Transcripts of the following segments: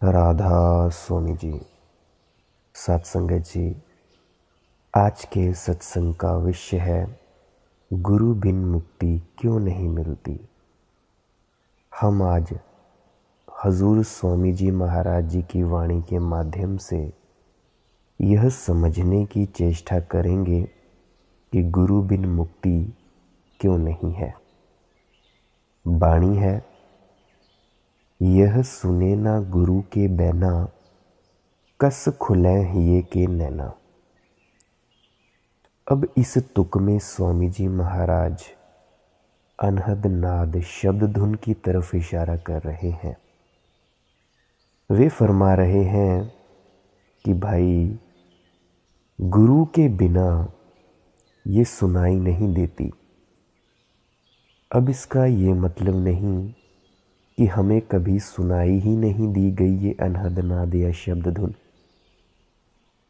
राधा स्वामी जी। सत्संगत जी, आज के सत्संग का विषय है गुरु बिन मुक्ति क्यों नहीं मिलती। हम आज हजूर स्वामी जी महाराज जी की वाणी के माध्यम से यह समझने की चेष्टा करेंगे कि गुरु बिन मुक्ति क्यों नहीं है। वाणी है, यह सुने ना गुरु के बैना, कस खुले हिये के नैना। अब इस तुक में स्वामी जी महाराज अनहद नाद शब्द धुन की तरफ इशारा कर रहे हैं। वे फरमा रहे हैं कि भाई, गुरु के बिना ये सुनाई नहीं देती। अब इसका ये मतलब नहीं कि हमें कभी सुनाई ही नहीं दी गई ये अनहद नाद या शब्द धुन।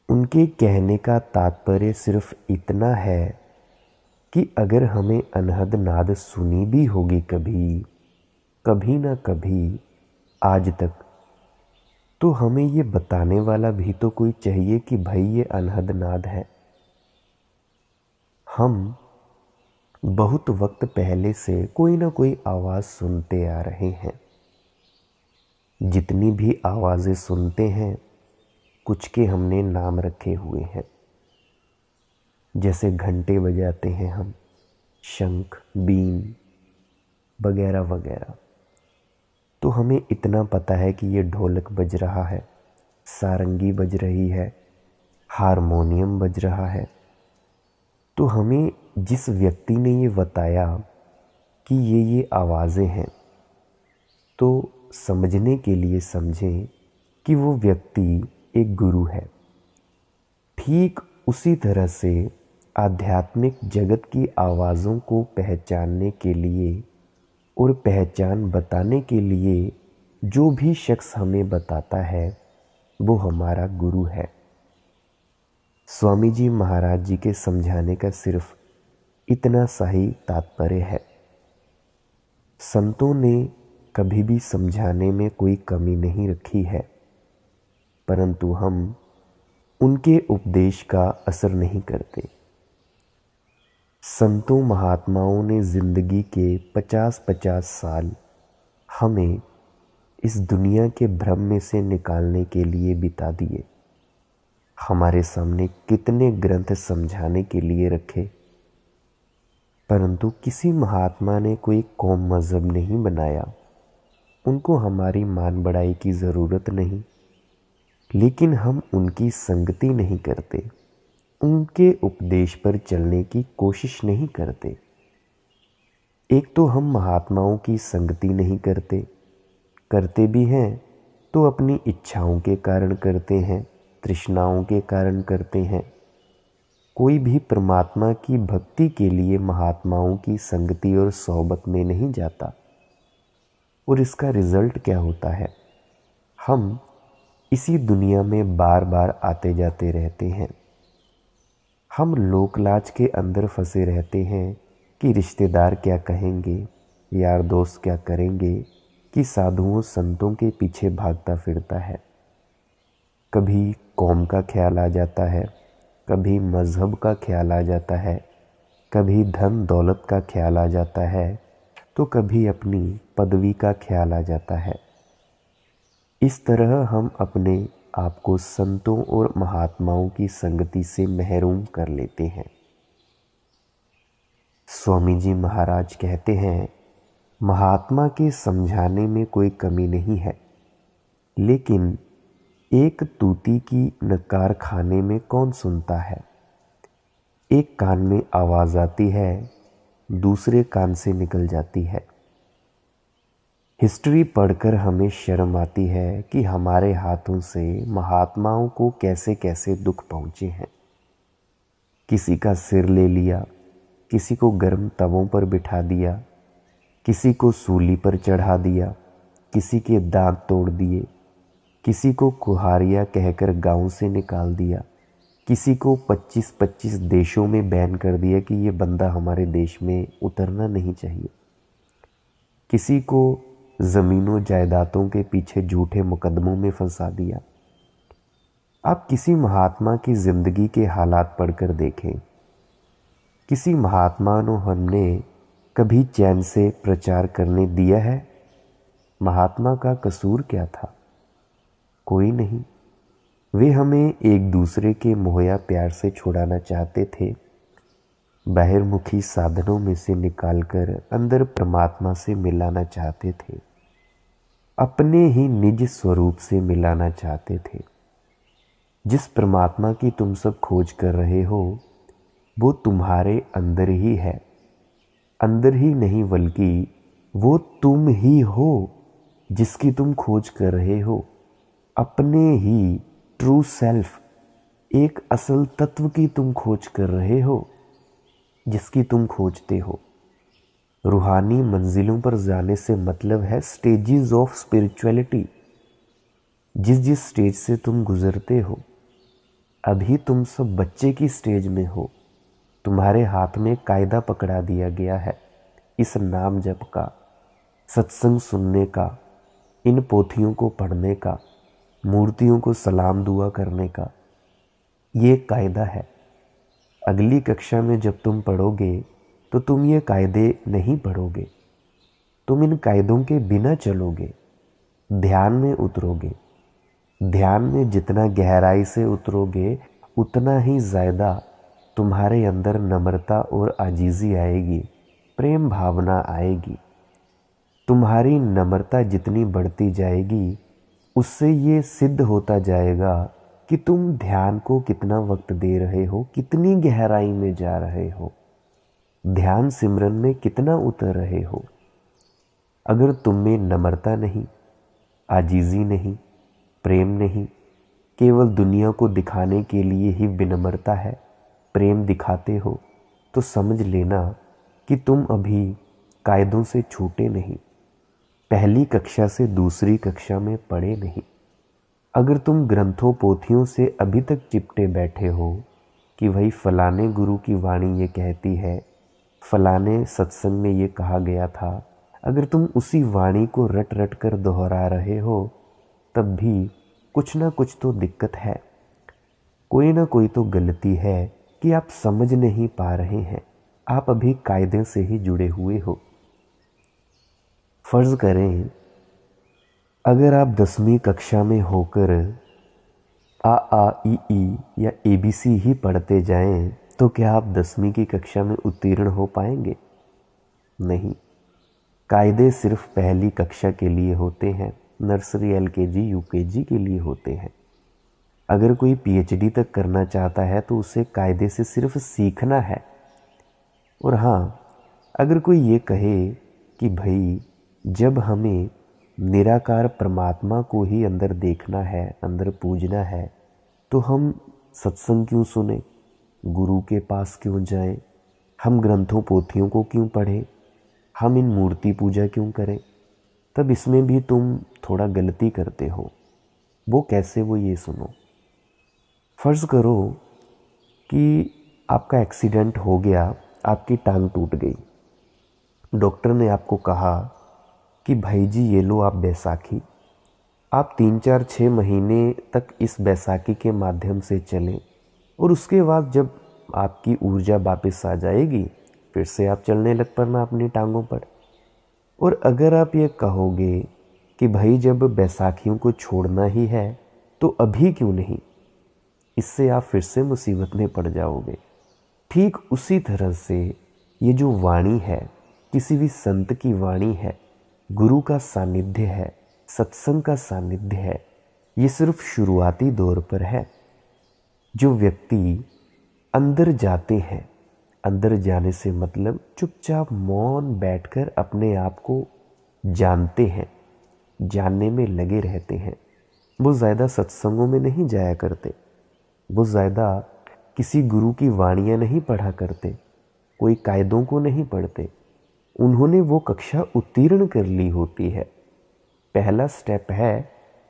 उनके कहने का तात्पर्य सिर्फ इतना है कि अगर हमें अनहद नाद सुनी भी होगी कभी ना कभी आज तक, तो हमें ये बताने वाला भी तो कोई चाहिए कि भाई ये अनहद नाद है। हम बहुत वक्त पहले से कोई ना कोई आवाज़ सुनते आ रहे हैं। जितनी भी आवाज़ें सुनते हैं, कुछ के हमने नाम रखे हुए हैं। जैसे घंटे बजाते हैं हम, शंख, बीन वगैरह वगैरह, तो हमें इतना पता है कि ये ढोलक बज रहा है, सारंगी बज रही है, हारमोनियम बज रहा है। तो हमें जिस व्यक्ति ने ये बताया कि ये आवाज़ें हैं, तो समझने के लिए समझें कि वो व्यक्ति एक गुरु है। ठीक उसी तरह से आध्यात्मिक जगत की आवाज़ों को पहचानने के लिए और पहचान बताने के लिए जो भी शख्स हमें बताता है, वो हमारा गुरु है। स्वामी जी महाराज जी के समझाने का सिर्फ इतना सा ही तात्पर्य है। संतों ने कभी भी समझाने में कोई कमी नहीं रखी है, परंतु हम उनके उपदेश का असर नहीं करते। संतों महात्माओं ने जिंदगी के 50-50 साल हमें इस दुनिया के भ्रम में से निकालने के लिए बिता दिए। हमारे सामने कितने ग्रंथ समझाने के लिए रखे, परंतु किसी महात्मा ने कोई कौम मजहब नहीं बनाया। उनको हमारी मान बढ़ाई की ज़रूरत नहीं, लेकिन हम उनकी संगति नहीं करते, उनके उपदेश पर चलने की कोशिश नहीं करते। एक तो हम महात्माओं की संगति नहीं करते भी हैं तो अपनी इच्छाओं के कारण करते हैं, तृष्णाओं के कारण करते हैं। कोई भी परमात्मा की भक्ति के लिए महात्माओं की संगति और सोहबत में नहीं जाता, और इसका रिजल्ट क्या होता है? हम इसी दुनिया में बार बार आते जाते रहते हैं। हम लोकलाज के अंदर फंसे रहते हैं कि रिश्तेदार क्या कहेंगे, यार दोस्त क्या करेंगे, कि साधुओं संतों के पीछे भागता फिरता है। कभी कौम का ख्याल आ जाता है, कभी मज़हब का ख्याल आ जाता है, कभी धन दौलत का ख्याल आ जाता है, तो कभी अपनी पदवी का ख्याल आ जाता है। इस तरह हम अपने आपको संतों और महात्माओं की संगति से महरूम कर लेते हैं। स्वामी जी महाराज कहते हैं, महात्मा के समझाने में कोई कमी नहीं है, लेकिन एक तूती की नकार खाने में कौन सुनता है। एक कान में आवाज़ आती है, दूसरे कान से निकल जाती है। हिस्ट्री पढ़कर हमें शर्म आती है कि हमारे हाथों से महात्माओं को कैसे कैसे दुख पहुँचे हैं। किसी का सिर ले लिया, किसी को गर्म तवों पर बिठा दिया, किसी को सूली पर चढ़ा दिया, किसी के दांत तोड़ दिए, किसी को कुहारिया कहकर गांव से निकाल दिया, किसी को 25-25 देशों में बैन कर दिया कि ये बंदा हमारे देश में उतरना नहीं चाहिए, किसी को ज़मीनों जायदादों के पीछे झूठे मुकदमों में फंसा दिया। आप किसी महात्मा की ज़िंदगी के हालात पढ़कर देखें। किसी महात्मा को हमने कभी चैन से प्रचार करने दिया है? महात्मा का कसूर क्या था? कोई नहीं। वे हमें एक दूसरे के मोहया प्यार से छुड़ाना चाहते थे, बाहिर्मुखी साधनों में से निकालकर अंदर परमात्मा से मिलाना चाहते थे, अपने ही निज स्वरूप से मिलाना चाहते थे। जिस परमात्मा की तुम सब खोज कर रहे हो वो तुम्हारे अंदर ही है। अंदर ही नहीं बल्कि वो तुम ही हो जिसकी तुम खोज कर रहे हो। अपने ही ट्रू सेल्फ, एक असल तत्व की तुम खोज कर रहे हो जिसकी तुम खोजते हो। रूहानी मंजिलों पर जाने से मतलब है स्टेजेस ऑफ स्पिरिचुअलिटी। जिस जिस स्टेज से तुम गुजरते हो, अभी तुम सब बच्चे की स्टेज में हो। तुम्हारे हाथ में कायदा पकड़ा दिया गया है, इस नाम जप का, सत्संग सुनने का, इन पोथियों को पढ़ने का, मूर्तियों को सलाम दुआ करने का। ये कायदा है। अगली कक्षा में जब तुम पढ़ोगे तो तुम ये कायदे नहीं पढ़ोगे, तुम इन कायदों के बिना चलोगे, ध्यान में उतरोगे। ध्यान में जितना गहराई से उतरोगे उतना ही ज़्यादा तुम्हारे अंदर नम्रता और आजीज़ी आएगी, प्रेम भावना आएगी। तुम्हारी नम्रता जितनी बढ़ती जाएगी उससे ये सिद्ध होता जाएगा कि तुम ध्यान को कितना वक्त दे रहे हो, कितनी गहराई में जा रहे हो, ध्यान सिमरन में कितना उतर रहे हो। अगर तुम में नम्रता नहीं, आजीज़ी नहीं, प्रेम नहीं, केवल दुनिया को दिखाने के लिए ही विनम्रता है, प्रेम दिखाते हो, तो समझ लेना कि तुम अभी कायदों से छूटे नहीं, पहली कक्षा से दूसरी कक्षा में पढ़े नहीं। अगर तुम ग्रंथों पोथियों से अभी तक चिपटे बैठे हो कि भाई फलाने गुरु की वाणी ये कहती है, फलाने सत्संग में ये कहा गया था, अगर तुम उसी वाणी को रट रट कर दोहरा रहे हो, तब भी कुछ ना कुछ तो दिक्कत है, कोई ना कोई तो गलती है कि आप समझ नहीं पा रहे हैं। आप अभी कायदे से ही जुड़े हुए हो। फर्ज करें अगर आप 10वीं कक्षा में होकर आ ई ई या ABC ही पढ़ते जाएं, तो क्या आप 10वीं की कक्षा में उत्तीर्ण हो पाएंगे? नहीं। कायदे सिर्फ पहली कक्षा के लिए होते हैं, नर्सरी LKG UKG के लिए होते हैं। अगर कोई PhD तक करना चाहता है तो उसे कायदे से सिर्फ सीखना है। और हाँ, अगर कोई ये कहे कि भाई जब हमें निराकार परमात्मा को ही अंदर देखना है, अंदर पूजना है, तो हम सत्संग क्यों सुने, गुरु के पास क्यों जाएं, हम ग्रंथों पोथियों को क्यों पढ़ें, हम इन मूर्ति पूजा क्यों करें, तब इसमें भी तुम थोड़ा गलती करते हो। वो कैसे? वो ये सुनो। फ़र्ज़ करो कि आपका एक्सीडेंट हो गया, आपकी टांग टूट गई। डॉक्टर ने आपको कहा कि भाई जी ये लो आप बैसाखी, आप 3-4-6 महीने तक इस बैसाखी के माध्यम से चलें और उसके बाद जब आपकी ऊर्जा वापस आ जाएगी फिर से आप चलने लग पड़ना अपनी टांगों पर। और अगर आप ये कहोगे कि भाई जब बैसाखियों को छोड़ना ही है तो अभी क्यों नहीं, इससे आप फिर से मुसीबत में पड़ जाओगे। ठीक उसी तरह से ये जो वाणी है, किसी भी संत की वाणी है, गुरु का सानिध्य है, सत्संग का सानिध्य है, ये सिर्फ शुरुआती दौर पर है। जो व्यक्ति अंदर जाते हैं, अंदर जाने से मतलब चुपचाप मौन बैठकर अपने आप को जानते हैं, जानने में लगे रहते हैं, वो ज़्यादा सत्संगों में नहीं जाया करते, वो ज़्यादा किसी गुरु की वाणियाँ नहीं पढ़ा करते, कोई कायदों को नहीं पढ़ते। उन्होंने वो कक्षा उत्तीर्ण कर ली होती है। पहला स्टेप है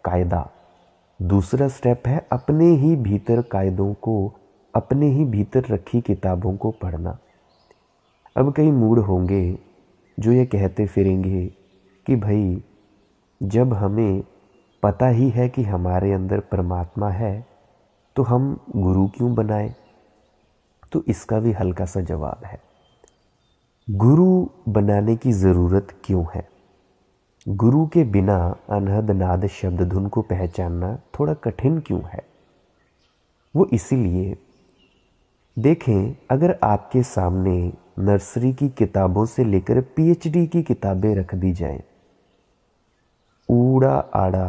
कायदा, दूसरा स्टेप है अपने ही भीतर कायदों को, अपने ही भीतर रखी किताबों को पढ़ना। अब कई मूड होंगे जो ये कहते फिरेंगे कि भाई जब हमें पता ही है कि हमारे अंदर परमात्मा है तो हम गुरु क्यों बनाएं? तो इसका भी हल्का सा जवाब है। गुरु बनाने की ज़रूरत क्यों है? गुरु के बिना अनहद नाद शब्द धुन को पहचानना थोड़ा कठिन क्यों है? वो इसीलिए, देखें, अगर आपके सामने नर्सरी की किताबों से लेकर पीएचडी की किताबें रख दी जाएं, ऊड़ा आड़ा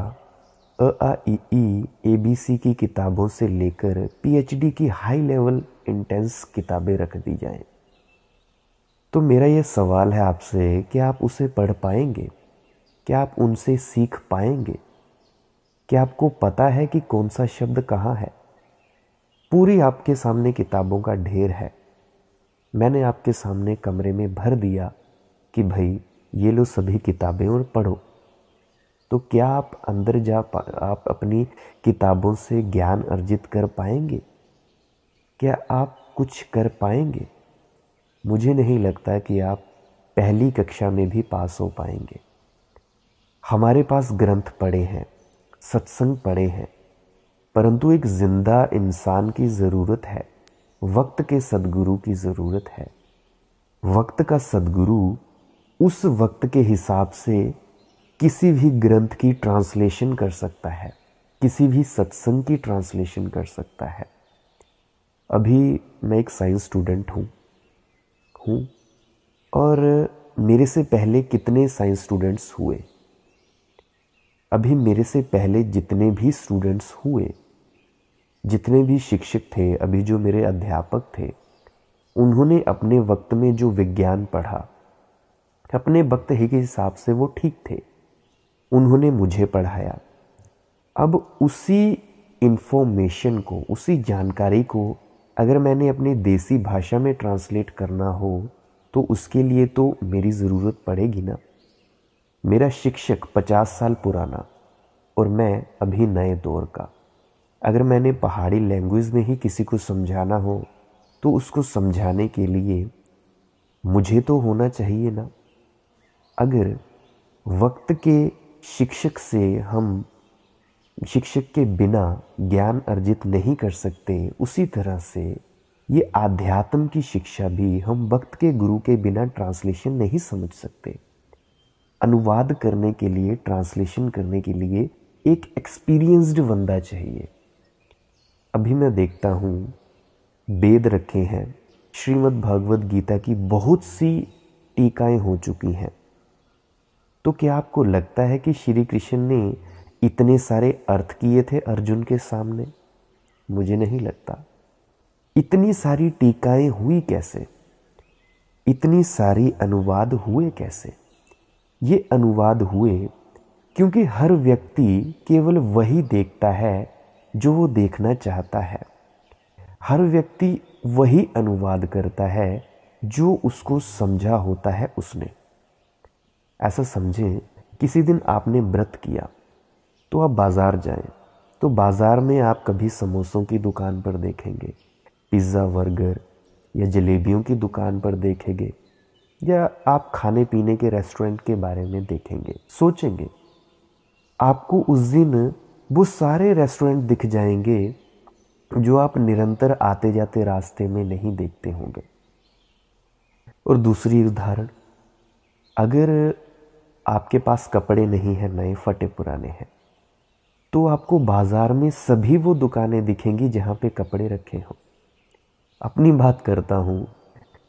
अ आ इ ई एबीसी की किताबों से लेकर पीएचडी की हाई लेवल इंटेंस किताबें रख दी जाएं, तो मेरा ये सवाल है आपसे कि आप उसे पढ़ पाएंगे? क्या आप उनसे सीख पाएंगे? क्या आपको पता है कि कौन सा शब्द कहाँ है? पूरी आपके सामने किताबों का ढेर है। मैंने आपके सामने कमरे में भर दिया कि भाई ये लो सभी किताबें और पढ़ो। तो क्या आप अंदर आप अपनी किताबों से ज्ञान अर्जित कर पाएंगे? क्या आप कुछ कर पाएंगे? मुझे नहीं लगता कि आप पहली कक्षा में भी पास हो पाएंगे। हमारे पास ग्रंथ पढ़े हैं, सत्संग पढ़े हैं, परंतु एक जिंदा इंसान की ज़रूरत है, वक्त के सद्गुरु की ज़रूरत है। वक्त का सद्गुरु उस वक्त के हिसाब से किसी भी ग्रंथ की ट्रांसलेशन कर सकता है, किसी भी सत्संग की ट्रांसलेशन कर सकता है। अभी मैं एक साइंस स्टूडेंट हूँ और मेरे से पहले कितने साइंस स्टूडेंट्स हुए। अभी मेरे से पहले जितने भी स्टूडेंट्स हुए, जितने भी शिक्षक थे, अभी जो मेरे अध्यापक थे, उन्होंने अपने वक्त में जो विज्ञान पढ़ा, अपने वक्त ही के हिसाब से वो ठीक थे, उन्होंने मुझे पढ़ाया। अब उसी इंफॉर्मेशन को, उसी जानकारी को अगर मैंने अपनी देसी भाषा में ट्रांसलेट करना हो तो उसके लिए तो मेरी ज़रूरत पड़ेगी ना। मेरा शिक्षक 50 साल पुराना और मैं अभी नए दौर का। अगर मैंने पहाड़ी लैंग्वेज में ही किसी को समझाना हो तो उसको समझाने के लिए मुझे तो होना चाहिए ना। अगर वक्त के शिक्षक से हम शिक्षक के बिना ज्ञान अर्जित नहीं कर सकते, उसी तरह से ये आध्यात्म की शिक्षा भी हम वक्त के गुरु के बिना ट्रांसलेशन नहीं समझ सकते। अनुवाद करने के लिए, ट्रांसलेशन करने के लिए एक एक्सपीरियंस्ड बंदा चाहिए। अभी मैं देखता हूँ वेद रखे हैं, श्रीमद् भगवद गीता की बहुत सी टीकाएं हो चुकी हैं। तो क्या आपको लगता है कि श्री कृष्ण ने इतने सारे अर्थ किए थे अर्जुन के सामने? मुझे नहीं लगता। इतनी सारी टीकाएं हुई कैसे? इतनी सारी अनुवाद हुए कैसे? ये अनुवाद हुए क्योंकि हर व्यक्ति केवल वही देखता है जो वो देखना चाहता है। हर व्यक्ति वही अनुवाद करता है जो उसको समझा होता है उसने। ऐसा समझें, किसी दिन आपने व्रत किया तो आप बाज़ार जाएं, तो बाज़ार में आप कभी समोसों की दुकान पर देखेंगे, पिज़्ज़ा, बर्गर या जलेबियों की दुकान पर देखेंगे, या आप खाने पीने के रेस्टोरेंट के बारे में देखेंगे। सोचेंगे, आपको उस दिन वो सारे रेस्टोरेंट दिख जाएंगे जो आप निरंतर आते जाते रास्ते में नहीं देखते होंगे। और दूसरी उदाहरण, अगर आपके पास कपड़े नहीं हैं, नए फटे पुराने हैं, तो आपको बाज़ार में सभी वो दुकानें दिखेंगी जहाँ पे कपड़े रखे हों। अपनी बात करता हूँ,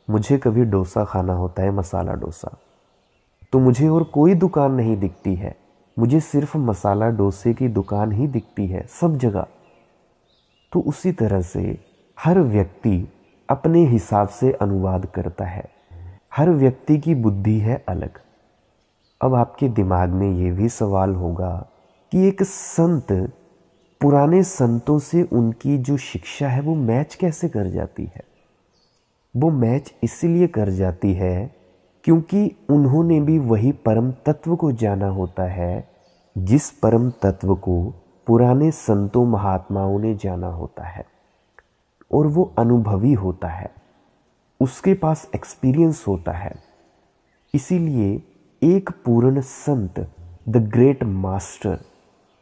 मुझे कभी डोसा खाना होता है, मसाला डोसा, तो मुझे और कोई दुकान नहीं दिखती है, मुझे सिर्फ मसाला डोसे की दुकान ही दिखती है सब जगह। तो उसी तरह से हर व्यक्ति अपने हिसाब से अनुवाद करता है। हर व्यक्ति की बुद्धि है अलग। अब आपके दिमाग में ये भी सवाल होगा कि एक संत पुराने संतों से उनकी जो शिक्षा है वो मैच कैसे कर जाती है? वो मैच इसलिए कर जाती है क्योंकि उन्होंने भी वही परम तत्व को जाना होता है जिस परम तत्व को पुराने संतों महात्माओं ने जाना होता है, और वो अनुभवी होता है, उसके पास एक्सपीरियंस होता है। इसीलिए एक पूर्ण संत द ग्रेट मास्टर,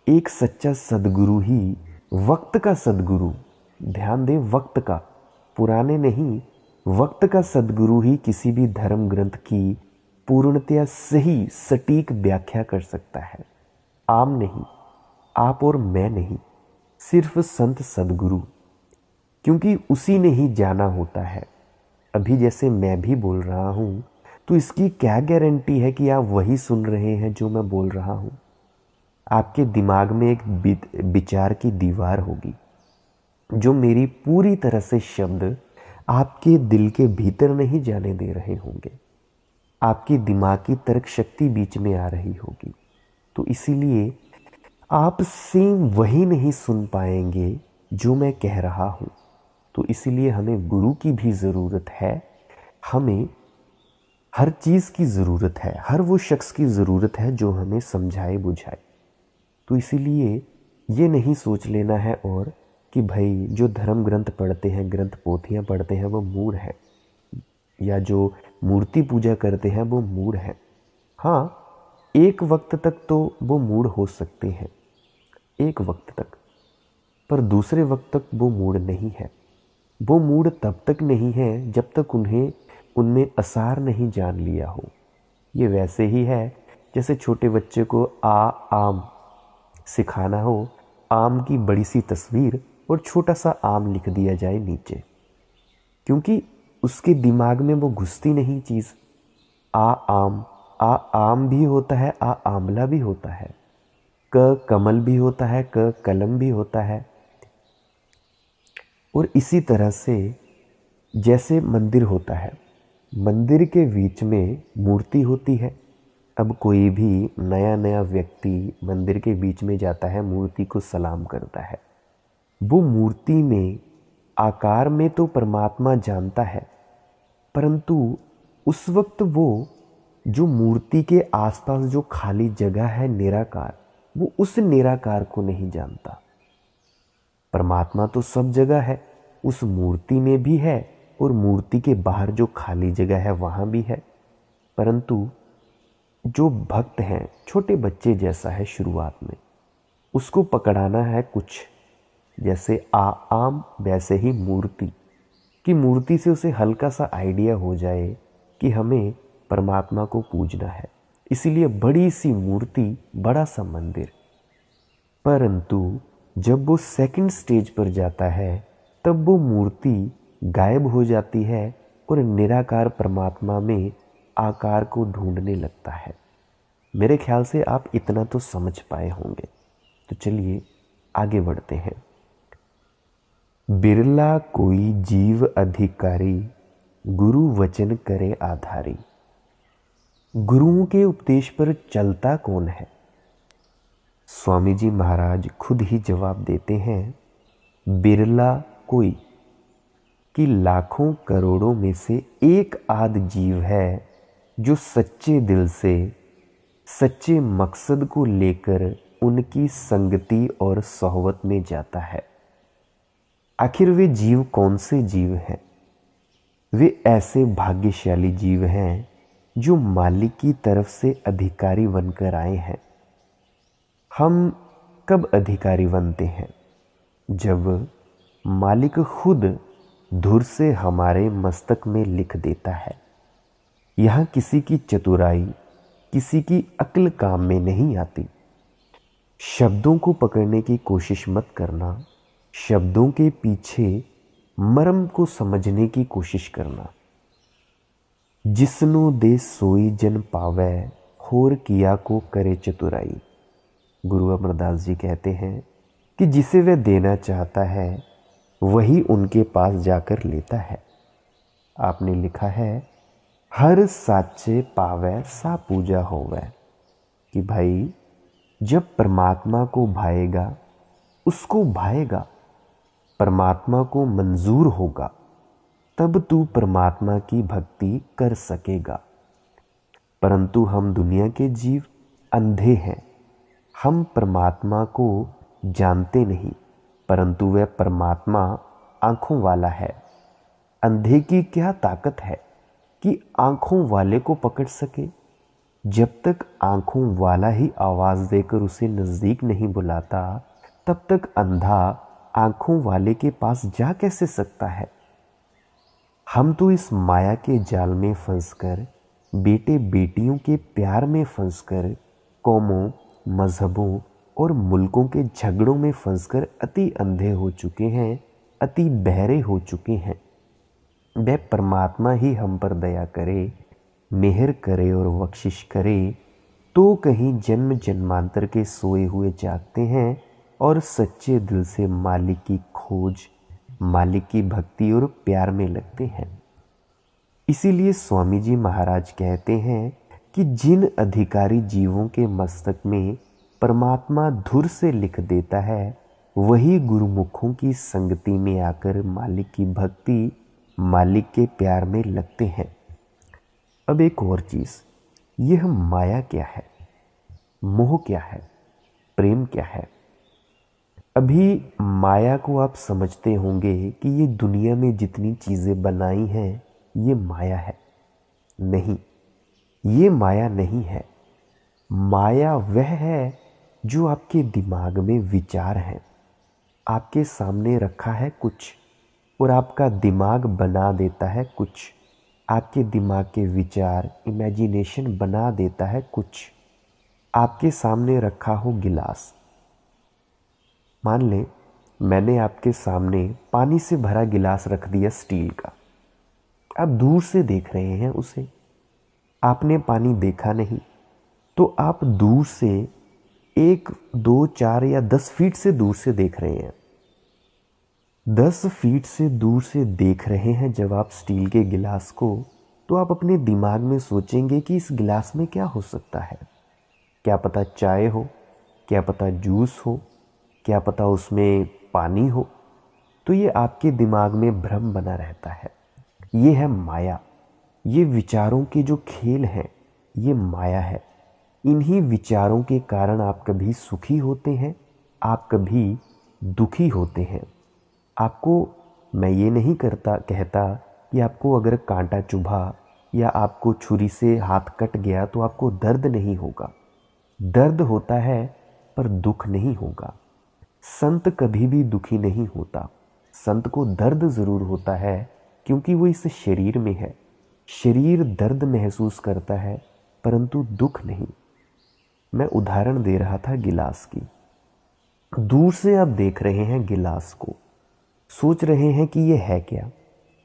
एक सच्चा सदगुरु ही वक्त का सदगुरु, ध्यान दें वक्त का, पुराने नहीं, वक्त का सदगुरु ही किसी भी धर्म ग्रंथ की पूर्णतया सही सटीक व्याख्या कर सकता है। आम नहीं, आप और मैं नहीं, सिर्फ संत सदगुरु, क्योंकि उसी ने ही जाना होता है। अभी जैसे मैं भी बोल रहा हूँ तो इसकी क्या गारंटी है कि आप वही सुन रहे हैं जो मैं बोल रहा हूँ। आपके दिमाग में एक विचार की दीवार होगी जो मेरी पूरी तरह से शब्द आपके दिल के भीतर नहीं जाने दे रहे होंगे, आपकी दिमाग की तर्क शक्ति बीच में आ रही होगी। तो इसीलिए आप सेम वही नहीं सुन पाएंगे जो मैं कह रहा हूँ। तो इसीलिए हमें गुरु की भी ज़रूरत है, हमें हर चीज़ की ज़रूरत है, हर वो शख्स की ज़रूरत है जो हमें समझाए बुझाए। तो इसीलिए ये नहीं सोच लेना है और कि भाई जो धर्म ग्रंथ पढ़ते हैं, ग्रंथ पोथियाँ पढ़ते हैं वो मूढ़ है, या जो मूर्ति पूजा करते हैं वो मूढ़ है। हाँ, एक वक्त तक तो वो मूढ़ हो सकते हैं, एक वक्त तक, पर दूसरे वक्त तक वो मूढ़ नहीं है। वो मूढ़ तब तक नहीं है जब तक उन्हें उनमें असार नहीं जान लिया हो। ये वैसे ही है जैसे छोटे बच्चे को आम सिखाना हो, आम की बड़ी सी तस्वीर और छोटा सा आम लिख दिया जाए नीचे, क्योंकि उसके दिमाग में वो घुसती नहीं चीज़। आम भी होता है, आंवला भी होता है, क कमल भी होता है, क कलम भी होता है। और इसी तरह से जैसे मंदिर होता है, मंदिर के बीच में मूर्ति होती है। अब कोई भी नया नया व्यक्ति मंदिर के बीच में जाता है, मूर्ति को सलाम करता है। वो मूर्ति में आकार में तो परमात्मा जानता है, परंतु उस वक्त वो जो मूर्ति के आसपास जो खाली जगह है निराकार, वो उस निराकार को नहीं जानता। परमात्मा तो सब जगह है, उस मूर्ति में भी है और मूर्ति के बाहर जो खाली जगह है वहाँ भी है। परंतु जो भक्त हैं, छोटे बच्चे जैसा है शुरुआत में, उसको पकड़ाना है कुछ, जैसे आम वैसे ही मूर्ति, कि मूर्ति से उसे हल्का सा आइडिया हो जाए कि हमें परमात्मा को पूजना है। इसीलिए बड़ी सी मूर्ति, बड़ा सा मंदिर। परंतु जब वो सेकंड स्टेज पर जाता है तब वो मूर्ति गायब हो जाती है और निराकार परमात्मा में आकार को ढूंढने लगता है। मेरे ख्याल से आप इतना तो समझ पाए होंगे। तो चलिए आगे बढ़ते हैं। बिरला कोई जीव अधिकारी, गुरु वचन करे आधारी। गुरुओं के उपदेश पर चलता कौन है? स्वामी जी महाराज खुद ही जवाब देते हैं, बिरला कोई, कि लाखों करोड़ों में से एक आध जीव है जो सच्चे दिल से सच्चे मकसद को लेकर उनकी संगति और सोहबत में जाता है। आखिर वे जीव कौन से जीव हैं? वे ऐसे भाग्यशाली जीव हैं जो मालिक की तरफ से अधिकारी बनकर आए हैं। हम कब अधिकारी बनते हैं? जब मालिक खुद धुर से हमारे मस्तक में लिख देता है। यहाँ किसी की चतुराई, किसी की अक्ल काम में नहीं आती। शब्दों को पकड़ने की कोशिश मत करना, शब्दों के पीछे मर्म को समझने की कोशिश करना। जिसनो दे सोई जन पावै, होर किया को करे चतुराई। गुरु अमरदास जी कहते हैं कि जिसे वह देना चाहता है वही उनके पास जाकर लेता है। आपने लिखा है, हर साचे पावै सा पूजा होवै, कि भाई जब परमात्मा को भाएगा, उसको भाएगा, परमात्मा को मंजूर होगा, तब तू परमात्मा की भक्ति कर सकेगा। परंतु हम दुनिया के जीव अंधे हैं, हम परमात्मा को जानते नहीं, परंतु वह परमात्मा आँखों वाला है। अंधे की क्या ताकत है कि आँखों वाले को पकड़ सके? जब तक आंखों वाला ही आवाज देकर उसे नजदीक नहीं बुलाता, तब तक अंधा आंखों वाले के पास जा कैसे सकता है। हम तो इस माया के जाल में फंसकर, बेटे बेटियों के प्यार में फंसकर, कौमों, मजहबों और मुल्कों के झगड़ों में फंसकर अति अंधे हो चुके हैं, अति बहरे हो चुके हैं। वह परमात्मा ही हम पर दया करे, मेहर करे और बख्शिश करे, तो कहीं जन्म जन्मांतर के सोए हुए जागते हैं और सच्चे दिल से मालिक की खोज, मालिक की भक्ति और प्यार में लगते हैं। इसीलिए स्वामी जी महाराज कहते हैं कि जिन अधिकारी जीवों के मस्तक में परमात्मा धुर से लिख देता है, वही गुरुमुखों की संगति में आकर मालिक की भक्ति, मालिक के प्यार में लगते हैं। अब एक और चीज़, यह माया क्या है, मोह क्या है, प्रेम क्या है। अभी माया को आप समझते होंगे कि ये दुनिया में जितनी चीज़ें बनाई हैं ये माया है। नहीं, ये माया नहीं है। माया वह है जो आपके दिमाग में विचार है। आपके सामने रखा है कुछ और आपका दिमाग बना देता है कुछ। आपके दिमाग के विचार, इमेजिनेशन बना देता है कुछ। आपके सामने रखा हो गिलास, मान लें मैंने आपके सामने पानी से भरा गिलास रख दिया स्टील का। आप दूर से देख रहे हैं उसे, आपने पानी देखा नहीं, तो आप दूर से 1, 2, 4 या 10 फीट से दूर से देख रहे हैं। 10 फीट से दूर से देख रहे हैं जब आप स्टील के गिलास को, तो आप अपने दिमाग में सोचेंगे कि इस गिलास में क्या हो सकता है। क्या पता चाय हो, क्या पता जूस हो, क्या पता उसमें पानी हो। तो ये आपके दिमाग में भ्रम बना रहता है। ये है माया। ये विचारों के जो खेल हैं, ये माया है। इन्हीं विचारों के कारण आप कभी सुखी होते हैं, आप कभी दुखी होते हैं। आपको मैं ये नहीं कहता कि आपको अगर कांटा चुभा या आपको छुरी से हाथ कट गया तो आपको दर्द नहीं होगा। दर्द होता है पर दुख नहीं होगा। संत कभी भी दुखी नहीं होता। संत को दर्द ज़रूर होता है क्योंकि वो इस शरीर में है। शरीर दर्द महसूस करता है परंतु दुख नहीं। मैं उदाहरण दे रहा था गिलास की। दूर से आप देख रहे हैं गिलास को, सोच रहे हैं कि ये है क्या,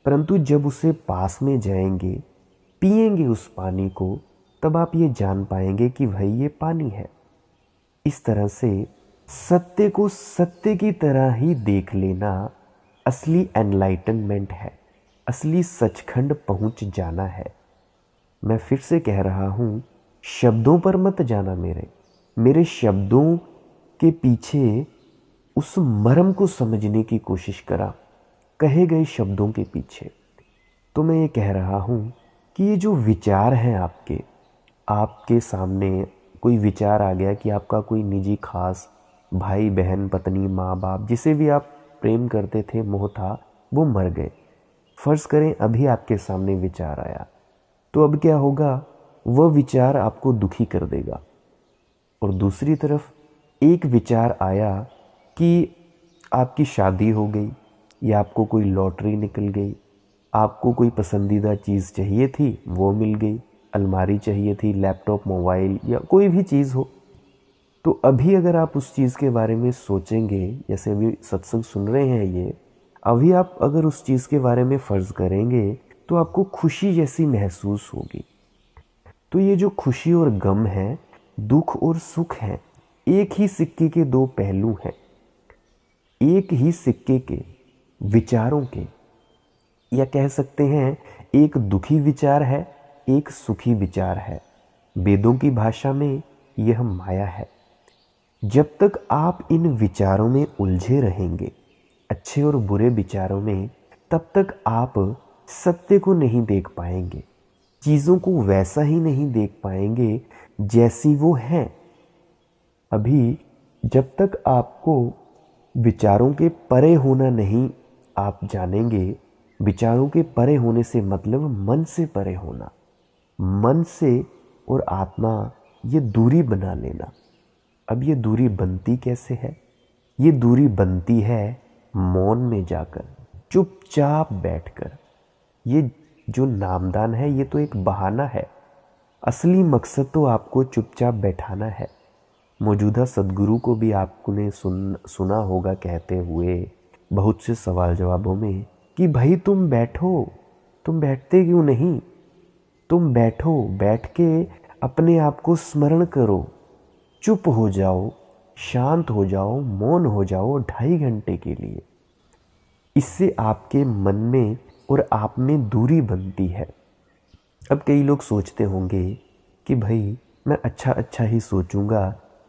परंतु जब उसे पास में जाएंगे, पिएंगे उस पानी को, तब आप ये जान पाएंगे कि भाई ये पानी है। इस तरह से सत्य को सत्य की तरह ही देख लेना असली एनलाइटनमेंट है, असली सचखंड पहुंच जाना है। मैं फिर से कह रहा हूँ, शब्दों पर मत जाना। मेरे शब्दों के पीछे उस मर्म को समझने की कोशिश करा, कहे गए शब्दों के पीछे। तो मैं ये कह रहा हूँ कि ये जो विचार हैं आपके सामने कोई विचार आ गया कि आपका कोई निजी खास भाई बहन पत्नी माँ बाप जिसे भी आप प्रेम करते थे, मोह था, वो मर गए। फ़र्ज़ करें अभी आपके सामने विचार आया, तो अब क्या होगा, वह विचार आपको दुखी कर देगा। और दूसरी तरफ एक विचार आया कि आपकी शादी हो गई या आपको कोई लॉटरी निकल गई, आपको कोई पसंदीदा चीज़ चाहिए थी वो मिल गई, अलमारी चाहिए थी, लैपटॉप, मोबाइल या कोई भी चीज़ हो। तो अभी अगर आप उस चीज़ के बारे में सोचेंगे, जैसे अभी सत्संग सुन रहे हैं ये, अभी आप अगर उस चीज़ के बारे में फ़र्ज़ करेंगे तो आपको खुशी जैसी महसूस होगी। तो ये जो खुशी और गम है, दुख और सुख है, एक ही सिक्के के दो पहलू हैं। एक ही सिक्के के विचारों के, या कह सकते हैं एक दुखी विचार है, एक सुखी विचार है। वेदों की भाषा में यह माया है। जब तक आप इन विचारों में उलझे रहेंगे, अच्छे और बुरे विचारों में, तब तक आप सत्य को नहीं देख पाएंगे, चीज़ों को वैसा ही नहीं देख पाएंगे जैसी वो हैं। अभी जब तक आपको विचारों के परे होना नहीं आप जानेंगे, विचारों के परे होने से मतलब मन से परे होना, मन से और आत्मा ये दूरी बना लेना। अब ये दूरी बनती कैसे है? ये दूरी बनती है मौन में जाकर, चुपचाप बैठकर। ये जो नामदान है ये तो एक बहाना है, असली मकसद तो आपको चुपचाप बैठाना है। मौजूदा सदगुरु को भी आपने सुना होगा कहते हुए बहुत से सवाल जवाबों में कि भाई तुम बैठो, तुम बैठते क्यों नहीं? तुम बैठो, बैठ के अपने आप को स्मरण करो, चुप हो जाओ, शांत हो जाओ, मौन हो जाओ 2.5 घंटे के लिए। इससे आपके मन में और आप में दूरी बनती है। अब कई लोग सोचते होंगे कि भाई मैं अच्छा अच्छा ही सोचूंगा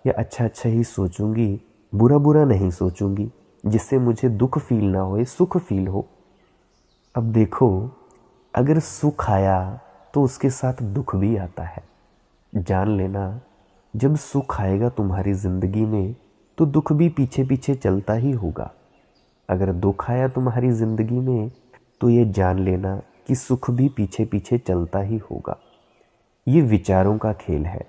या अच्छा अच्छा ही सोचूंगी, बुरा बुरा नहीं सोचूंगी, जिससे मुझे दुख फील ना हो, सुख फील हो। अब देखो, अगर सुख आया तो उसके साथ दुख भी आता है। जान लेना, जब सुख आएगा तुम्हारी ज़िंदगी में तो दुख भी पीछे पीछे चलता ही होगा। अगर दुख आया तुम्हारी ज़िंदगी में तो ये जान लेना कि सुख भी पीछे पीछे चलता ही होगा। ये विचारों का खेल है,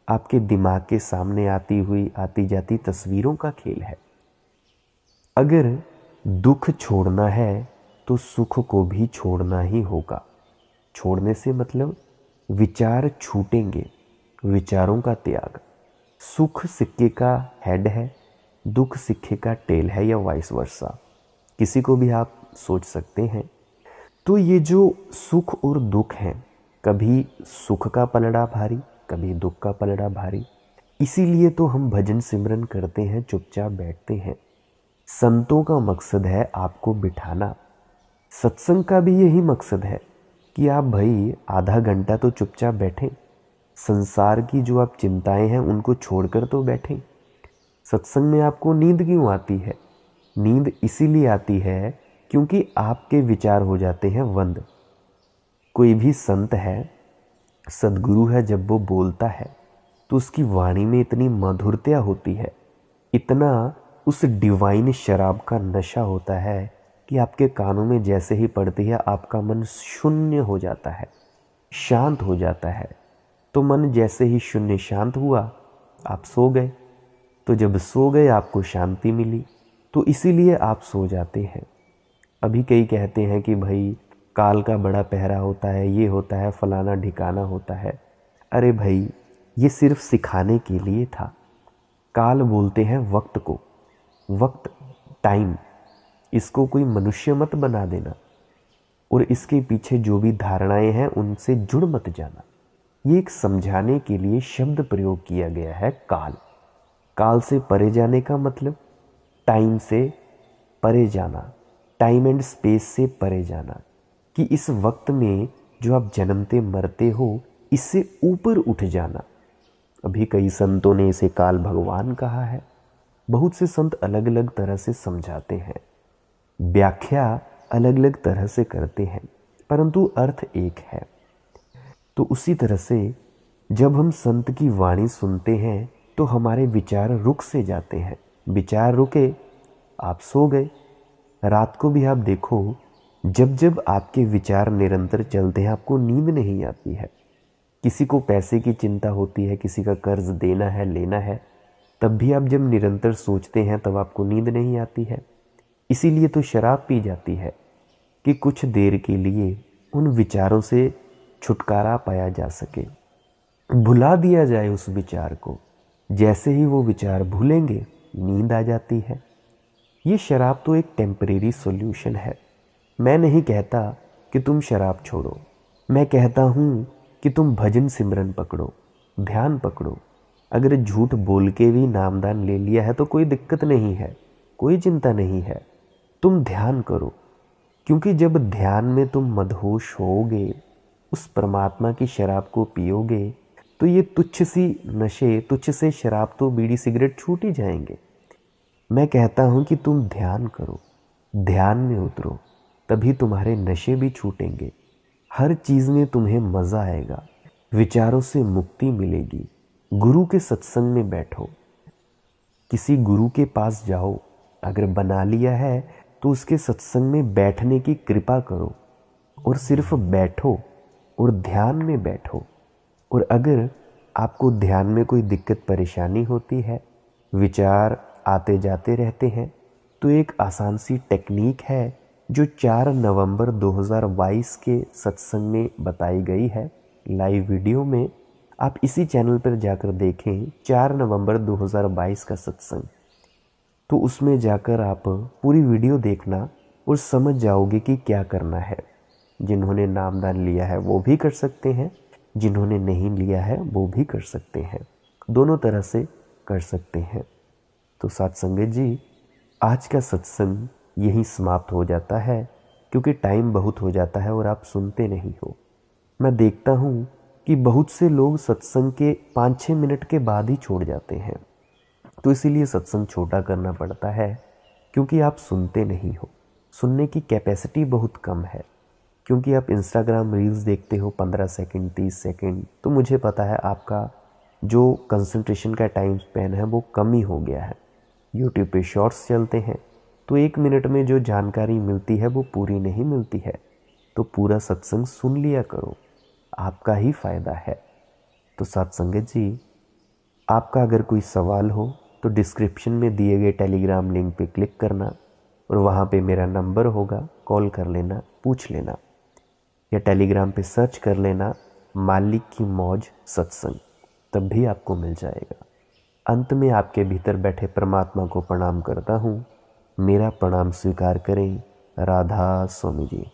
आपके दिमाग के सामने आती हुई आती जाती तस्वीरों का खेल है। अगर दुख छोड़ना है तो सुख को भी छोड़ना ही होगा। छोड़ने से मतलब विचार छूटेंगे, विचारों का त्याग। सुख सिक्के का हेड है, दुख सिक्के का टेल है, या वाइस वर्सा, किसी को भी आप सोच सकते हैं। तो ये जो सुख और दुख हैं, कभी सुख का पलड़ा भारी, कभी दुख का पलड़ा भारी। इसीलिए तो हम भजन सिमरन करते हैं, चुपचाप बैठते हैं। संतों का मकसद है आपको बिठाना। सत्संग का भी यही मकसद है कि आप भाई आधा घंटा तो चुपचाप बैठें। संसार की जो आप चिंताएं हैं उनको छोड़कर तो बैठें। सत्संग में आपको नींद क्यों आती है? नींद इसीलिए आती है क्योंकि आपके विचार हो जाते हैं बंद। कोई भी संत है, सदगुरु है, जब वो बोलता है तो उसकी वाणी में इतनी मधुरता होती है, इतना उस डिवाइन शराब का नशा होता है कि आपके कानों में जैसे ही पड़ती है आपका मन शून्य हो जाता है, शांत हो जाता है। तो मन जैसे ही शून्य शांत हुआ, आप सो गए। तो जब सो गए आपको शांति मिली, तो इसीलिए आप सो जाते हैं। अभी कई कहते हैं कि भाई काल का बड़ा पहरा होता है, ये होता है, फलाना ठिकाना होता है। अरे भाई, ये सिर्फ सिखाने के लिए था। काल बोलते हैं वक्त को, वक्त, टाइम। इसको कोई मनुष्य मत बना देना, और इसके पीछे जो भी धारणाएं हैं उनसे जुड़ मत जाना। ये एक समझाने के लिए शब्द प्रयोग किया गया है, काल। काल से परे जाने का मतलब टाइम से परे जाना, टाइम एंड स्पेस से परे जाना, कि इस वक्त में जो आप जन्मते मरते हो इससे ऊपर उठ जाना। अभी कई संतों ने इसे काल भगवान कहा है। बहुत से संत अलग अलग तरह से समझाते हैं, व्याख्या अलग अलग तरह से करते हैं, परंतु अर्थ एक है। तो उसी तरह से जब हम संत की वाणी सुनते हैं तो हमारे विचार रुक से जाते हैं। विचार रुके, आप सो गए। रात को भी आप देखो, जब जब आपके विचार निरंतर चलते हैं आपको नींद नहीं आती है। किसी को पैसे की चिंता होती है, किसी का कर्ज देना है, लेना है, तब भी आप जब निरंतर सोचते हैं तब आपको नींद नहीं आती है। इसीलिए तो शराब पी जाती है कि कुछ देर के लिए उन विचारों से छुटकारा पाया जा सके, भुला दिया जाए उस विचार को। जैसे ही वो विचार भूलेंगे नींद आ जाती है। ये शराब तो एक टेम्परेरी सॉल्यूशन है। मैं नहीं कहता कि तुम शराब छोड़ो, मैं कहता हूँ कि तुम भजन सिमरन पकड़ो, ध्यान पकड़ो। अगर झूठ बोल के भी नामदान ले लिया है तो कोई दिक्कत नहीं है, कोई चिंता नहीं है। तुम ध्यान करो, क्योंकि जब ध्यान में तुम मदहोश होगे, उस परमात्मा की शराब को पियोगे, तो ये तुच्छ सी नशे, तुच्छ से शराब तो बीड़ी सिगरेट छूट ही जाएंगे। मैं कहता हूँ कि तुम ध्यान करो, ध्यान में उतरो, तभी तुम्हारे नशे भी छूटेंगे। हर चीज़ में तुम्हें मज़ा आएगा, विचारों से मुक्ति मिलेगी। गुरु के सत्संग में बैठो, किसी गुरु के पास जाओ, अगर बना लिया है तो उसके सत्संग में बैठने की कृपा करो, और सिर्फ बैठो और ध्यान में बैठो। और अगर आपको ध्यान में कोई दिक्कत परेशानी होती है, विचार आते जाते रहते हैं, तो एक आसान सी टेक्निक है जो 4 नवंबर 2022 के सत्संग में बताई गई है लाइव वीडियो में। आप इसी चैनल पर जाकर देखें 4 नवंबर 2022 का सत्संग, तो उसमें जाकर आप पूरी वीडियो देखना और समझ जाओगे कि क्या करना है। जिन्होंने नामदान लिया है वो भी कर सकते हैं, जिन्होंने नहीं लिया है वो भी कर सकते हैं, दोनों तरह से कर सकते हैं। तो साथ संगत जी, आज का सत्संग यहीं समाप्त हो जाता है, क्योंकि टाइम बहुत हो जाता है और आप सुनते नहीं हो। मैं देखता हूँ कि बहुत से लोग सत्संग के 5-6 मिनट के बाद ही छोड़ जाते हैं, तो इसीलिए सत्संग छोटा करना पड़ता है, क्योंकि आप सुनते नहीं हो। सुनने की कैपेसिटी बहुत कम है, क्योंकि आप इंस्टाग्राम रील्स देखते हो 15 सेकंड 30 सेकंड, तो मुझे पता है आपका जो कंसंट्रेशन का टाइम स्पैन है वो कम ही हो गया है। यूट्यूब पे शॉर्ट्स चलते हैं, तो 1 मिनट में जो जानकारी मिलती है वो पूरी नहीं मिलती है। तो पूरा सत्संग सुन लिया करो, आपका ही फायदा है। तो सत्संगत जी, आपका अगर कोई सवाल हो तो डिस्क्रिप्शन में दिए गए टेलीग्राम लिंक पे क्लिक करना, और वहाँ पे मेरा नंबर होगा, कॉल कर लेना, पूछ लेना, या टेलीग्राम पे सर्च कर लेना मालिक की मौज सत्संग, तब भी आपको मिल जाएगा। अंत में आपके भीतर बैठे परमात्मा को प्रणाम करता हूँ। मेरा प्रणाम स्वीकार करें। राधा स्वामी जी।